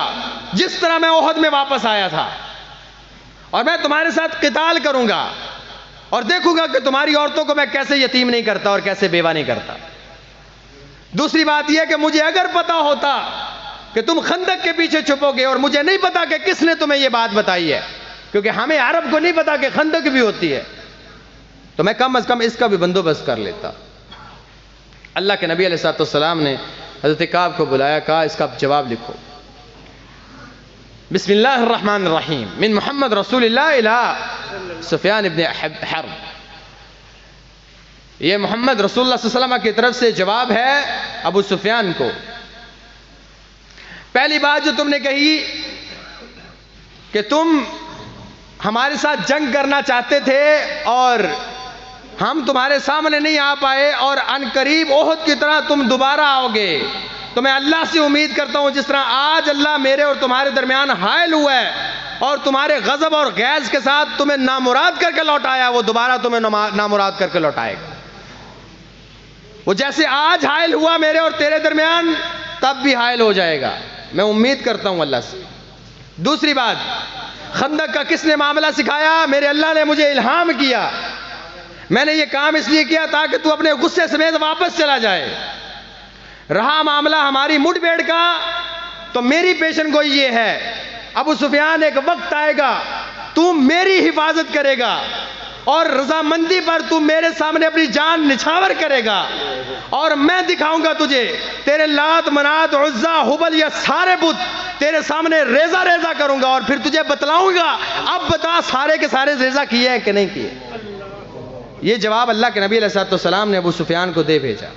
A: جس طرح میں احد میں واپس آیا تھا، اور میں تمہارے ساتھ قتال کروں گا اور دیکھوں گا کہ تمہاری عورتوں کو میں کیسے یتیم نہیں کرتا اور کیسے بیوہ نہیں کرتا۔ دوسری بات یہ کہ مجھے اگر پتا ہوتا کہ تم خندق کے پیچھے چھپو گے اور مجھے نہیں پتا کہ کس نے تمہیں یہ بات بتائی ہے، کیونکہ ہمیں عرب کو نہیں پتا کہ خندق بھی ہوتی ہے، تو میں کم از کم اس کا بھی بندوبست کر لیتا۔ اللہ کے نبی علیہ السلام نے حضرت کعب کو بلایا، کہا اس کا جواب لکھو، بسم اللہ الرحمن الرحیم من محمد رسول اللہ الی سفیان ابن حرب، یہ محمد رسول اللہ صلی اللہ علیہ وسلم کی طرف سے جواب ہے ابو سفیان کو۔ پہلی بات جو تم نے کہی کہ تم ہمارے ساتھ جنگ کرنا چاہتے تھے اور ہم تمہارے سامنے نہیں آ پائے، اور ان قریب احد کی طرح تم دوبارہ آؤ گے، تو میں اللہ سے امید کرتا ہوں جس طرح آج اللہ میرے اور تمہارے درمیان حائل ہوا ہے اور تمہارے غضب اور غیظ کے ساتھ تمہیں نامراد کر کے لوٹایا، وہ دوبارہ تمہیں نامراد کر کے لوٹائے گا۔ وہ جیسے آج حائل ہوا میرے اور تیرے درمیان تب بھی حائل ہو جائے گا، میں امید کرتا ہوں اللہ سے۔ دوسری بات، خندق کا کس نے معاملہ سکھایا؟ میرے اللہ نے مجھے الہام کیا، میں نے یہ کام اس لیے کیا تاکہ تو اپنے غصے سمیت واپس چلا جائے۔ رہا معاملہ ہماری مٹ بیڑ کا، تو میری پیشن گوئی یہ ہے، ابو سفیان ایک وقت آئے گا تو میری حفاظت کرے گا اور رضامندی پر تو میرے سامنے اپنی جان نچھاور کرے گا، اور میں دکھاؤں گا تجھے تیرے لات منات عزا حبل یہ سارے بت تیرے سامنے ریزہ ریزہ کروں گا، اور پھر تجھے بتلاؤں گا اب بتا سارے کے سارے ریزہ کیے ہیں کہ نہیں کیے۔ یہ جواب اللہ کے نبی علیہ السلام نے ابو سفیان کو دے بھیجا۔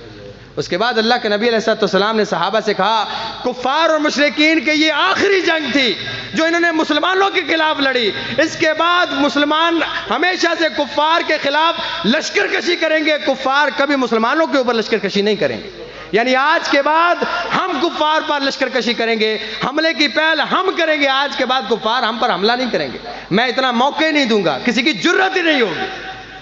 A: اس کے بعد اللہ کے نبی علیہ السلام نے صحابہ سے کہا، کفار اور مشرکین کے یہ آخری جنگ تھی جو انہوں نے مسلمانوں کے خلاف لڑی، اس کے بعد مسلمان ہمیشہ سے کفار کے خلاف لشکر کشی کریں گے، کفار کبھی مسلمانوں کے اوپر لشکر کشی نہیں کریں گے۔ یعنی آج کے بعد ہم کفار پر لشکر کشی کریں گے، حملے کی پہل ہم کریں گے، آج کے بعد کفار ہم پر حملہ نہیں کریں گے، میں اتنا موقع ہی نہیں دوں گا، کسی کی جرت ہی نہیں ہوگی۔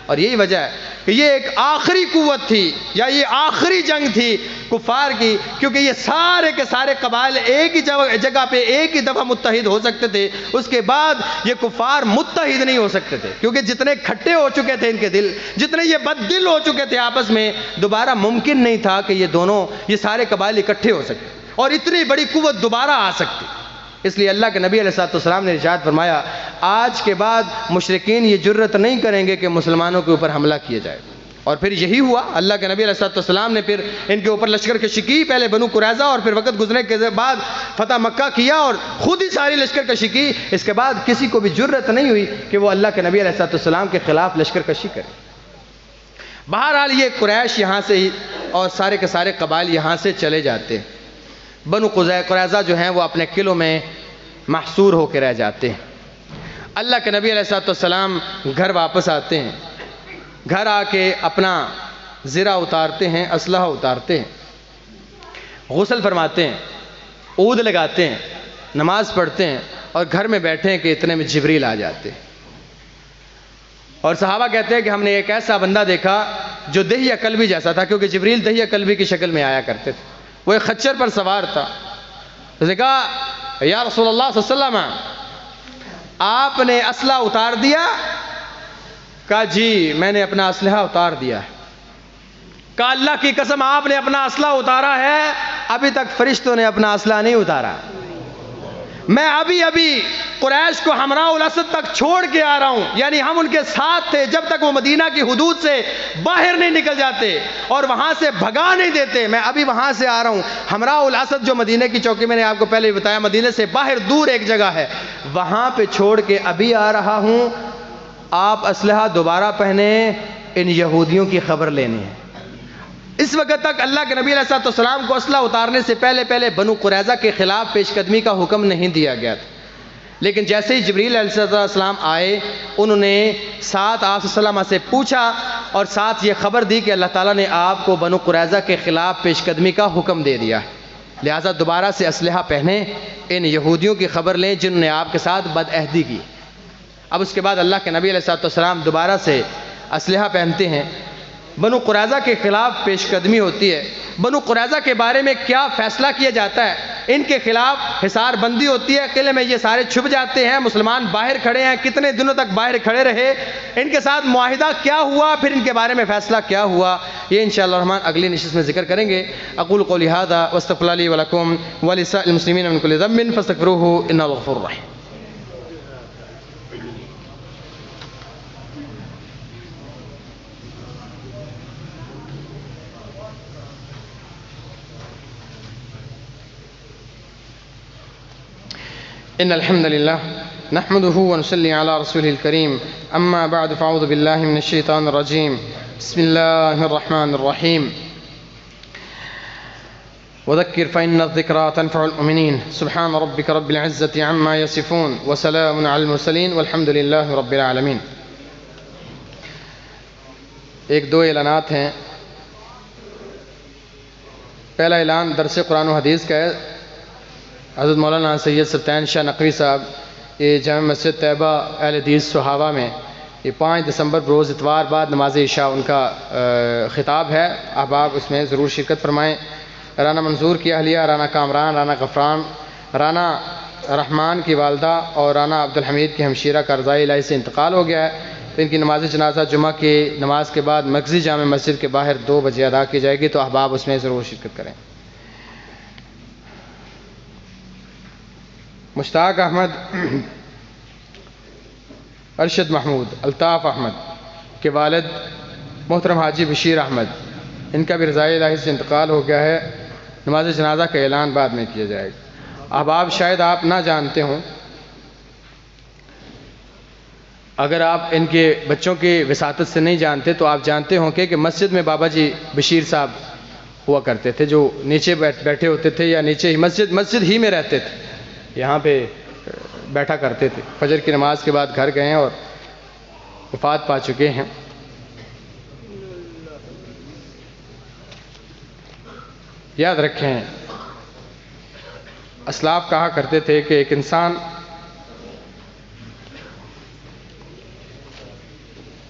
A: اور یہی وجہ ہے کہ یہ ایک آخری قوت تھی یا یہ آخری جنگ تھی کفار کی، کیونکہ یہ سارے کے سارے قبائل ایک ہی جگہ پہ ایک ہی دفعہ متحد ہو سکتے تھے، اس کے بعد یہ کفار متحد نہیں ہو سکتے تھے، کیونکہ جتنے کھٹے ہو چکے تھے ان کے دل، جتنے یہ بد دل ہو چکے تھے آپس میں، دوبارہ ممکن نہیں تھا کہ یہ سارے قبائل اکٹھے ہو سکتے اور اتنی بڑی قوت دوبارہ آ سکتی۔ اس لیے اللہ کے نبی علیہ السلام نے ارشاد فرمایا، آج کے بعد مشرکین یہ جرت نہیں کریں گے کہ مسلمانوں کے اوپر حملہ کیا جائے۔ اور پھر یہی ہوا، اللہ کے نبی علیہ السلام نے پھر ان کے اوپر لشکر کشی کی، پہلے بنو قریظہ اور پھر وقت گزرنے کے بعد فتح مکہ کیا اور خود ہی ساری لشکر کشی کی۔ اس کے بعد کسی کو بھی جرت نہیں ہوئی کہ وہ اللہ کے نبی علیہ السلام کے خلاف لشکر کشی کرے۔ بہرحال یہ قریش یہاں سے ہی اور سارے کے سارے قبائل یہاں سے چلے جاتے ہیں، بنو قریظہ جو ہیں وہ اپنے قلعوں میں محصور ہو کے رہ جاتے ہیں۔ اللہ کے نبی علیہ السلام گھر واپس آتے ہیں، گھر آ کے اپنا زرہ اتارتے ہیں، اسلحہ اتارتے ہیں، غسل فرماتے ہیں، عود لگاتے ہیں، نماز پڑھتے ہیں اور گھر میں بیٹھے ہیں کہ اتنے میں جبریل آ جاتے ہیں۔ اور صحابہ کہتے ہیں کہ ہم نے ایک ایسا بندہ دیکھا جو دہیہ کلبی جیسا تھا، کیونکہ جبریل دہیہ کلبی کی شکل میں آیا کرتے تھے، وہ ایک خچر پر سوار تھا۔ اس نے کہا، یا رسول اللہ صلی اللہ علیہ وسلم آپ نے اسلحہ اتار دیا؟ کہا جی میں نے اپنا اسلحہ اتار دیا ہے۔ کہا اللہ کی قسم آپ نے اپنا اسلحہ اتارا ہے؟ ابھی تک فرشتوں نے اپنا اسلحہ نہیں اتارا، میں ابھی قریش کو حمراء الاسد تک چھوڑ کے آ رہا ہوں، یعنی ہم ان کے ساتھ تھے جب تک وہ مدینہ کی حدود سے باہر نہیں نکل جاتے اور وہاں سے بھگا نہیں دیتے، میں ابھی وہاں سے آ رہا ہوں۔ حمراء الاسد جو مدینہ کی چوکی، میں نے آپ کو پہلے بھی بتایا، مدینہ سے باہر دور ایک جگہ ہے، وہاں پہ چھوڑ کے ابھی آ رہا ہوں، آپ اسلحہ دوبارہ پہنے، ان یہودیوں کی خبر لینے ہیں۔ اس وقت تک اللہ کے نبی علیہ السلام کو اسلحہ اتارنے سے پہلے بنو قریظہ کے خلاف پیش قدمی کا حکم نہیں دیا گیا تھا، لیکن جیسے ہی جبریل علیہ السلام آئے، انہوں نے ساتھ آپ صلی اللہ علیہ وسلم سے پوچھا اور ساتھ یہ خبر دی کہ اللہ تعالیٰ نے آپ کو بنو قریظہ کے خلاف پیش قدمی کا حکم دے دیا، لہٰذا دوبارہ سے اسلحہ پہنیں، ان یہودیوں کی خبر لیں جنہوں نے آپ کے ساتھ بد عہدی کی۔ اب اس کے بعد اللہ کے نبی علیہ السلام دوبارہ سے اسلحہ پہنتے ہیں، بنو قریظہ کے خلاف پیش قدمی ہوتی ہے۔ بنو قریظہ کے بارے میں کیا فیصلہ کیا جاتا ہے؟ ان کے خلاف حصار بندی ہوتی ہے، قلعے میں یہ سارے چھپ جاتے ہیں، مسلمان باہر کھڑے ہیں، کتنے دنوں تک باہر کھڑے رہے، ان کے ساتھ معاہدہ کیا ہوا، پھر ان کے بارے میں فیصلہ کیا ہوا، یہ انشاءاللہ الرحمن اگلی نشست میں ذکر کریں گے۔ اقول قولی ھذا واستغفر اللہ لی ولکم ولسائر المسلمین من کل ذنب فاستغفروہ انہ هو الغفور الرحیم۔ ان الحمد للہ نحمده ونصلي على رسوله الكريم اما بعد فاعوذ باللہ من الشیطان الرجیم بسم اللہ الرحمن الرحیم وذکر فإن الذکرى تنفع المؤمنین سبحان ربک رب العزة عما یصفون وسلام علی المرسلین والحمد للہ رب العالمین۔ ایک دو اعلانات ہیں۔ پہلا اعلان درس قرآن و حدیث کا ہے۔ حضرت مولانا سید سبطین شاہ نقوی صاحب یہ جامع مسجد طیبہ اہل حدیث صحابہ میں یہ 5 دسمبر روز اتوار بعد نماز عشاء ان کا خطاب ہے، احباب اس میں ضرور شرکت فرمائیں۔ رانا منظور کی اہلیہ، رانا کامران، رانا غفران، رانا رحمان کی والدہ اور رانا عبدالحمید کی ہمشیرہ کا رضائی الہی سے انتقال ہو گیا ہے، تو ان کی نماز جنازہ جمعہ کی نماز کے بعد مرکزی جامع مسجد کے باہر 2 بجے ادا کی جائے گی، تو احباب اس میں ضرور شرکت کریں۔ مشتاق احمد، ارشد محمود، الطاف احمد کے والد محترم حاجی بشیر احمد، ان کا بھی رضائی الہی سے انتقال ہو گیا ہے، نماز جنازہ کا اعلان بعد میں کیا جائے گا۔ احباب شاید آپ نہ جانتے ہوں، اگر آپ ان کے بچوں کی وساطت سے نہیں جانتے تو آپ جانتے ہوں کہ مسجد میں بابا جی بشیر صاحب ہوا کرتے تھے، جو نیچے بیٹھے ہوتے تھے یا نیچے ہی مسجد ہی میں رہتے تھے، یہاں پہ بیٹھا کرتے تھے۔ فجر کی نماز کے بعد گھر گئے ہیں اور وفات پا چکے ہیں۔ یاد رکھیں، اسلاف کہا کرتے تھے کہ ایک انسان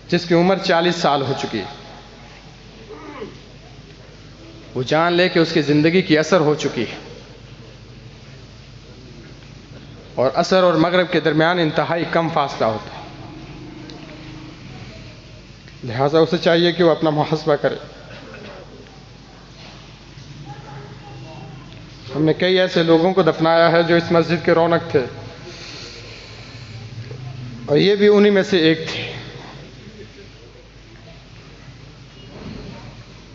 A: جس کی عمر 40 سال ہو چکی، وہ جان لے کہ اس کی زندگی کی اثر ہو چکی ہے، اور عصر اور مغرب کے درمیان انتہائی کم فاصلہ ہوتا ہے، لہٰذا اسے چاہیے کہ وہ اپنا محاسبہ کرے۔ ہم نے کئی ایسے لوگوں کو دفنایا ہے جو اس مسجد کے رونق تھے، اور یہ بھی انہی میں سے ایک تھے۔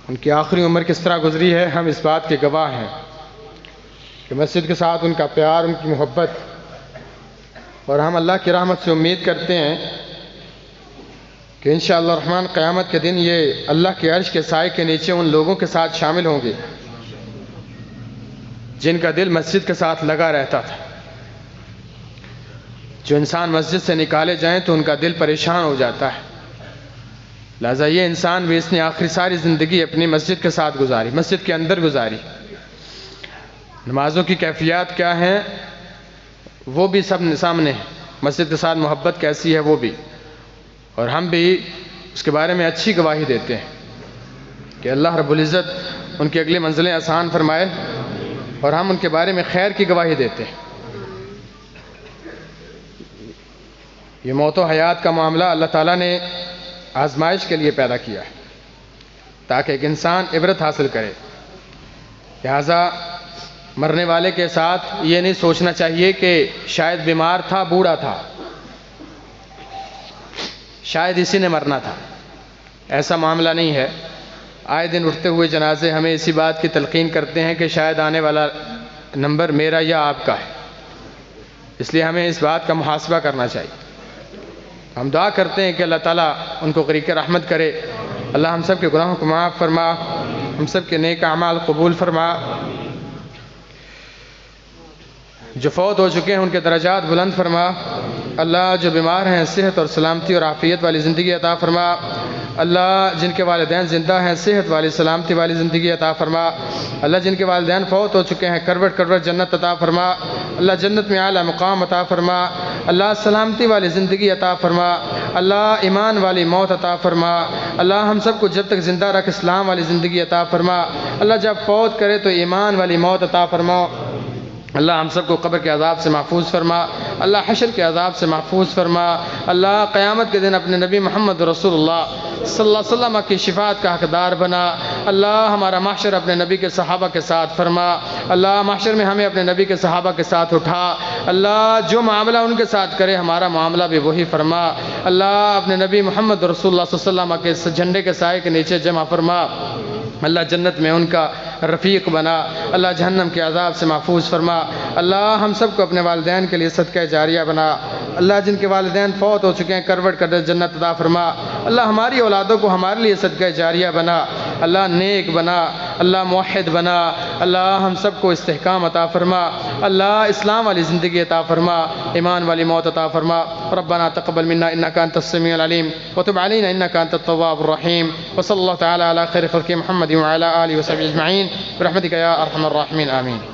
A: ان کی آخری عمر کس طرح گزری ہے، ہم اس بات کے گواہ ہیں کہ مسجد کے ساتھ ان کا پیار، ان کی محبت، اور ہم اللہ کی رحمت سے امید کرتے ہیں کہ انشاءاللہ الرحمن قیامت کے دن یہ اللہ کے عرش کے سائے کے نیچے ان لوگوں کے ساتھ شامل ہوں گے جن کا دل مسجد کے ساتھ لگا رہتا تھا۔ جو انسان مسجد سے نکالے جائیں تو ان کا دل پریشان ہو جاتا ہے، لہذا یہ انسان بھی اس نے آخری ساری زندگی اپنی مسجد کے ساتھ گزاری، مسجد کے اندر گزاری۔ نمازوں کی کیفیات کیا ہیں وہ بھی سب سامنے ہے، مسجد کے ساتھ محبت کیسی ہے وہ بھی، اور ہم بھی اس کے بارے میں اچھی گواہی دیتے ہیں کہ اللہ رب العزت ان کی اگلی منزلیں آسان فرمائے، اور ہم ان کے بارے میں خیر کی گواہی دیتے ہیں۔ یہ موت و حیات کا معاملہ اللہ تعالیٰ نے آزمائش کے لیے پیدا کیا ہے تاکہ ایک انسان عبرت حاصل کرے، لہذا مرنے والے کے ساتھ یہ نہیں سوچنا چاہیے کہ شاید بیمار تھا، بوڑھا تھا، شاید اسی نے مرنا تھا، ایسا معاملہ نہیں ہے۔ آئے دن اٹھتے ہوئے جنازے ہمیں اسی بات کی تلقین کرتے ہیں کہ شاید آنے والا نمبر میرا یا آپ کا ہے، اس لیے ہمیں اس بات کا محاسبہ کرنا چاہیے۔ ہم دعا کرتے ہیں کہ اللہ تعالیٰ ان کو غریق رحمت کرے، اللہ ہم سب کے گناہوں کو معاف فرما، ہم سب کے نیک اعمال قبول فرما، جو فوت ہو چکے ہیں ان کے درجات بلند فرما، اللہ جو بیمار ہیں صحت اور سلامتی اور عافیت والی زندگی عطا فرما، اللہ جن کے والدین زندہ ہیں صحت والی سلامتی والی زندگی عطا فرما، اللہ جن کے والدین فوت ہو چکے ہیں کروٹ کروٹ جنت عطا فرما، اللہ جنت میں اعلیٰ مقام عطا فرما، اللہ سلامتی والی زندگی عطا فرما، اللہ ایمان والی موت عطا فرما، اللہ ہم سب کو جب تک زندہ رکھ اسلام والی زندگی عطا فرما، اللہ جب فوت کرے تو ایمان والی موت عطا فرما، اللہ ہم سب کو قبر کے عذاب سے محفوظ فرما، اللہ حشر کے عذاب سے محفوظ فرما، اللہ قیامت کے دن اپنے نبی محمد رسول اللہ صلی اللہ علیہ وسلم کی شفاعت کا حقدار بنا، اللہ ہمارا محشر اپنے نبی کے صحابہ کے ساتھ فرما، اللہ محشر میں ہمیں اپنے نبی کے صحابہ کے ساتھ اٹھا، اللہ جو معاملہ ان کے ساتھ کرے ہمارا معاملہ بھی وہی فرما، اللہ اپنے نبی محمد رسول اللہ صلی اللہ علیہ وسلم کے جھنڈے کے سائے کے نیچے جمع فرما، اللہ جنت میں ان کا رفیق بنا، اللہ جہنم کے عذاب سے محفوظ فرما، اللہ ہم سب کو اپنے والدین کے لیے صدقہ جاریہ بنا، اللہ جن کے والدین فوت ہو چکے ہیں کروٹ کر جنت عطا فرما، اللہ ہماری اولادوں کو ہمارے لیے صدقہ جاریہ بنا، اللہ نیک بنا، اللہ موحد بنا، اللہ ہم سب کو استحکام عطا فرما، اللہ اسلام والی زندگی عطا فرما، ایمان والی موت عطا فرما، ربنا تقبل منا انك انت السميع العليم وتب علينا انك انت التواب الرحيم وصلى الله تعالى على خير خلق محمد وعلى اله وصحبه اجمعين برحمتك يا ارحم الراحمين آمين۔